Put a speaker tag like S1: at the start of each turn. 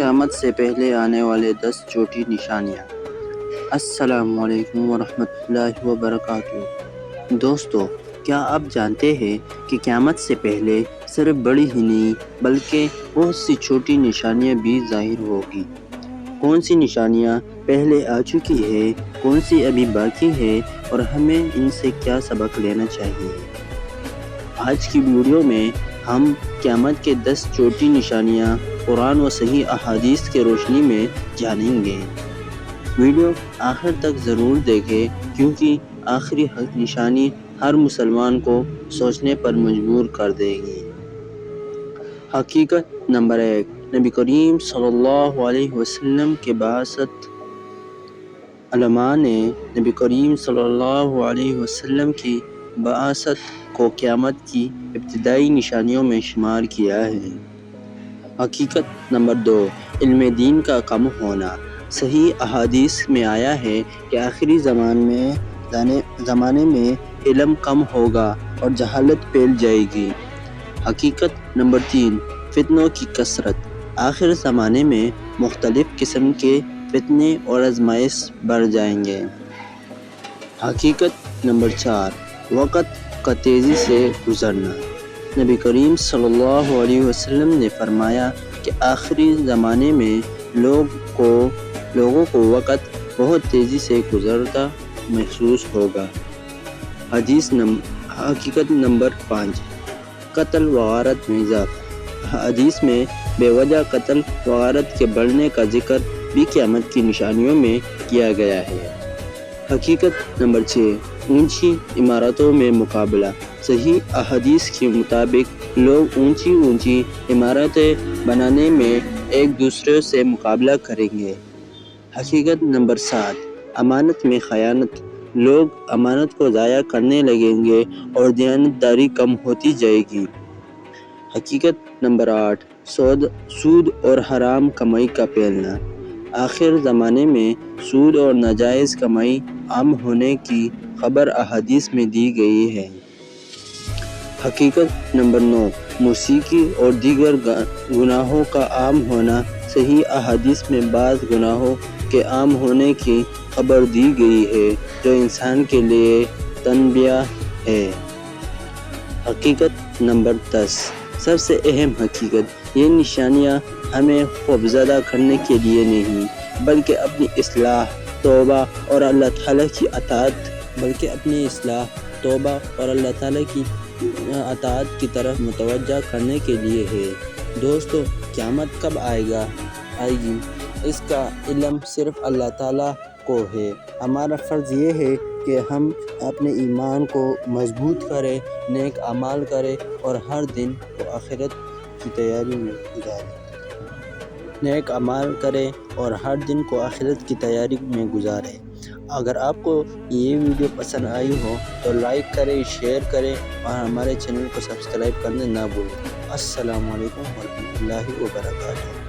S1: قیامت سے پہلے آنے والے 10 چھوٹی نشانیاں۔ السلام علیکم ورحمۃ اللہ وبرکاتہ۔ دوستو، کیا آپ جانتے ہیں کہ قیامت سے پہلے صرف بڑی ہی نہیں بلکہ بہت سی چھوٹی نشانیاں بھی ظاہر ہوگی؟ کون سی نشانیاں پہلے آ چکی ہے، کون سی ابھی باقی ہے اور ہمیں ان سے کیا سبق لینا چاہیے؟ آج کی ویڈیو میں ہم قیامت کے 10 چھوٹی نشانیاں قرآن و صحیح احادیث کے روشنی میں جانیں گے۔ ویڈیو آخر تک ضرور دیکھیں کیونکہ آخری نشانی ہر مسلمان کو سوچنے پر مجبور کر دے گی۔ حقیقت نمبر 1، نبی کریم صلی اللہ علیہ وسلم کے بعثت۔ علماء نے نبی کریم صلی اللہ علیہ وسلم کی بعثت کو قیامت کی ابتدائی نشانیوں میں شمار کیا ہے۔ حقیقت نمبر 2، علم دین کا کم ہونا۔ صحیح احادیث میں آیا ہے کہ آخری زمانے میں علم کم ہوگا اور جہالت پھیل جائے گی۔ حقیقت نمبر 3، فتنوں کی کثرت۔ آخر زمانے میں مختلف قسم کے فتنے اور آزمائش بڑھ جائیں گے۔ حقیقت نمبر 4، وقت کا تیزی سے گزرنا۔ نبی کریم صلی اللہ علیہ وسلم نے فرمایا کہ آخری زمانے میں لوگوں کو وقت بہت تیزی سے گزرتا محسوس ہوگا۔ حقیقت نمبر 5، قتل و غارت میں اضافہ۔ حدیث میں بے وجہ قتل و غارت کے بڑھنے کا ذکر بھی قیامت کی نشانیوں میں کیا گیا ہے۔ حقیقت نمبر 6، اونچی عمارتوں میں مقابلہ۔ صحیح احادیث کے مطابق لوگ اونچی عمارتیں بنانے میں ایک دوسرے سے مقابلہ کریں گے۔ حقیقت نمبر 7، امانت میں خیانت۔ لوگ امانت کو ضائع کرنے لگیں گے اور دیانتداری کم ہوتی جائے گی۔ حقیقت نمبر 8، سود اور حرام کمائی کا پھیلنا۔ آخر زمانے میں سود اور ناجائز کمائی عام ہونے کی خبر احادیث میں دی گئی ہے۔ حقیقت نمبر 9، موسیقی اور دیگر گناہوں کا عام ہونا۔ صحیح احادیث میں بعض گناہوں کے عام ہونے کی خبر دی گئی ہے جو انسان کے لیے تنبیہ ہے۔ حقیقت نمبر 10، سب سے اہم حقیقت، یہ نشانیاں ہمیں خوفزدہ کرنے کے لیے نہیں بلکہ اپنی اصلاح، توبہ اور اللہ تعالیٰ کی اطاعت کی طرف متوجہ کرنے کے لیے ہے۔ دوستو، قیامت کب آئے گی اس کا علم صرف اللہ تعالیٰ کو ہے۔ ہمارا فرض یہ ہے کہ ہم اپنے ایمان کو مضبوط کریں، نیک اعمال کریں اور ہر دن کو آخرت کی تیاری میں گزاریں۔ اگر آپ کو یہ ویڈیو پسند آئی ہو تو لائک کریں، شیئر کریں اور ہمارے چینل کو سبسکرائب کرنا نہ بھولیں۔ السلام علیکم ورحمۃ اللہ وبرکاتہ۔